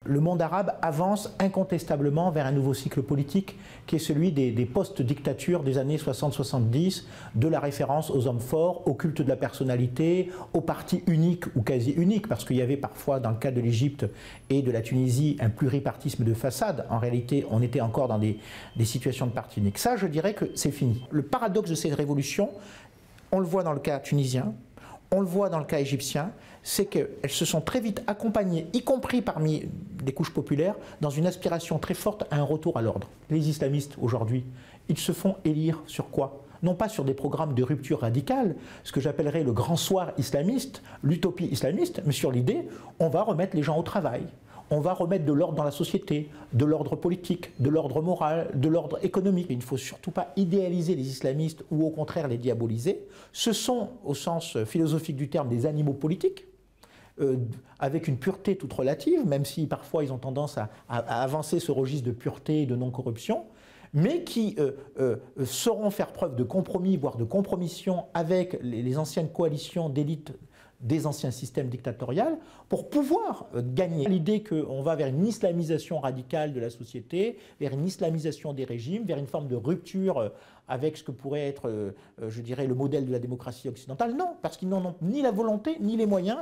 Le monde arabe avance incontestablement vers un nouveau cycle politique qui est celui des post-dictatures des années 60-70, de la référence aux hommes forts, au culte de la personnalité, aux partis uniques ou quasi uniques, parce qu'il y avait parfois, dans le cas de l'Égypte et de la Tunisie, un pluripartisme de façade. En réalité, on était encore dans des situations de partis uniques. Ça, je dirais que c'est fini. Le paradoxe de cette révolution, on le voit dans le cas tunisien, on le voit dans le cas égyptien, c'est qu'elles se sont très vite accompagnées, y compris parmi les couches populaires, dans une aspiration très forte à un retour à l'ordre. Les islamistes, aujourd'hui, ils se font élire sur quoi? Non pas sur des programmes de rupture radicale, ce que j'appellerais le grand soir islamiste, l'utopie islamiste, mais sur l'idée, on va remettre les gens au travail. On va remettre de l'ordre dans la société, de l'ordre politique, de l'ordre moral, de l'ordre économique. Il ne faut surtout pas idéaliser les islamistes ou au contraire les diaboliser. Ce sont, au sens philosophique du terme, des animaux politiques, avec une pureté toute relative, même si parfois ils ont tendance à avancer ce registre de pureté et de non-corruption, mais qui sauront faire preuve de compromis, voire de compromission avec les anciennes coalitions d'élites des anciens systèmes dictatoriaux pour pouvoir gagner. L'idée qu'on va vers une islamisation radicale de la société, vers une islamisation des régimes, vers une forme de rupture avec ce que pourrait être, je dirais, le modèle de la démocratie occidentale, non, parce qu'ils n'en ont ni la volonté ni les moyens.